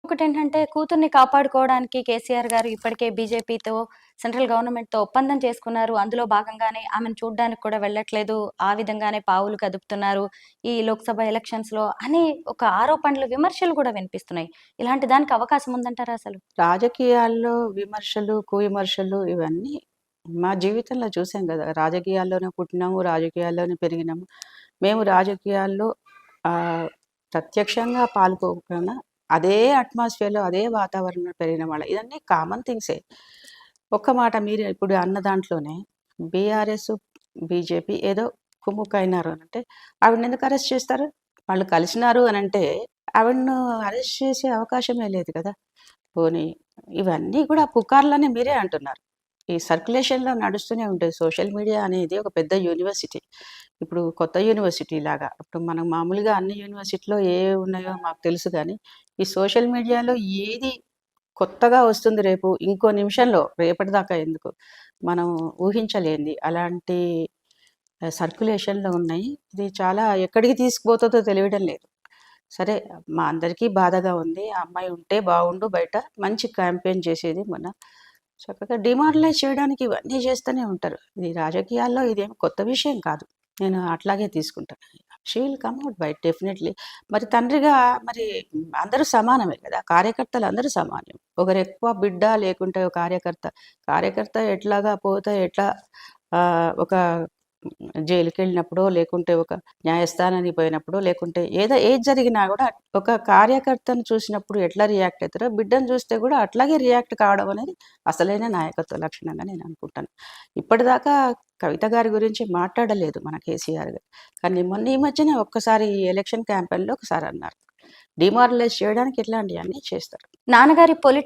ఒకటేంటంటే కూతుర్ని కాపాడుకోవడానికి కేసీఆర్ గారు ఇప్పటికే బీజేపీతో, సెంట్రల్ గవర్నమెంట్‌తో ఒప్పందం చేసుకున్నారు. అందులో భాగంగానే ఆమెను చూడ్డానికి కూడా వెళ్ళట్లేదు. ఆ విధంగానే పావులు కదుపుతున్నారు. ఈ లోక్‌సభ ఎలక్షన్స్‌లో అని ఒక ఆరోపణలు, విమర్శలు కూడా వినిపిస్తున్నాయి. ఇలాంటి దానికి అవకాశం ఉందంటారా అసలు? రాజకీయాల్లో విమర్శలు, కువిమర్శలు ఇవన్నీ మా జీవితంలో చూసాం గదా! రాజకీయాల్లోనే పుట్టినాము, రాజకీయాల్లోనే పెరిగినాము. మేము రాజకీయాల్లో ఆహ్, ప్రత్యక్షంగా పాల్గొకపోయినా అదే అట్మాస్ఫియర్‌లో, అదే వాతావరణంలో పెరిగిన వాళ్ళం. ఇవన్నీ కామన్ థింగ్సే. ఒక్క మాట మీరు ఇప్పుడు అన్న దాంట్లోనే బీఆర్ఎస్, బీజేపీ ఏదో కుమ్ముక్కయినారు అనంటే ఆవిడనెందుకు అరెస్ట్ చేస్తారు? వాళ్ళు కలిసినారు అనంటే ఆవిడను అరెస్ట్ చేసే అవకాశమే లేదు కదా! పోనీ ఇవన్నీ కూడా పుకార్లని మీరే అంటున్నారు. ఈ సర్క్యులేషన్‌లో నడుస్తూనే ఉంటాయి. సోషల్ మీడియా అనేది ఒక పెద్ద యూనివర్సిటీ. ఇప్పుడు కొత్త యూనివర్సిటీ లాగా. ఇప్పుడు మనం మామూలుగా అన్ని యూనివర్సిటీలో ఏవేవి ఉన్నాయో మాకు తెలుసు గానీ, ఈ సోషల్ మీడియాలో ఏది కొత్తగా వస్తుంది రేపు, ఇంకో నిమిషంలో రేపటిదాకా ఎందుకు, మనం ఊహించలేనిది అలాంటి సర్క్యులేషన్‌లో ఉన్నాయి. ఇది చాలా ఎక్కడికి తీసుకుపోతుందో తెలియడం లేదు. సరే, మా అందరికీ బాధగా ఉంది. ఆ అమ్మాయి ఉంటే బావుండు బయట. మంచి క్యాంపెయిన్ చేసేది మొన్న. చక్కగా డిమారలైజ్ చేయడానికి ఇవన్నీ చేస్తూనే ఉంటారు. ఇది రాజకీయాల్లో ఇదేం కొత్త విషయం కాదు. నేను అట్లాగే తీసుకుంటాను. She will come out bright definitely. మరి తండ్రిగా మరి అందరూ సమానమే కదా! కార్యకర్తలు అందరూ సమానం. ఒకరెక్కువ బిడ్డ లేకుంటే ఒక కార్యకర్త. కార్యకర్త ఎట్లాగా పోతే ఎట్లా ఒక జైలుకెళ్ళినప్పుడో, లేకుంటే ఒక న్యాయస్థానానికి పోయినప్పుడో, లేకుంటే ఏది జరిగినా గూడా ఒక కార్యకర్తను చూసినప్పుడు ఎట్లా రియాక్ట్ అయితారో, బిడ్డను చూస్తే గూడా అట్లాగే రియాక్ట్ కావడం అనేది అసలైన నాయకత్వ లక్షణంగా నేను అనుకుంటాను. ఇప్పటిదాకా కవిత గారి గురించి మాట్లాడలేదు మన కేసీఆర్ గారు. కానీ మొన్న ఈ మధ్యనే ఒక్కసారి ఎలక్షన్ క్యాంపెయిన్‌లో ఒకసారి అన్నారు. డిమారలైజ్ చేయడానికి ఇట్లాంటియన్నీ చేస్తారు. నాన్నగారి పొలిటికల్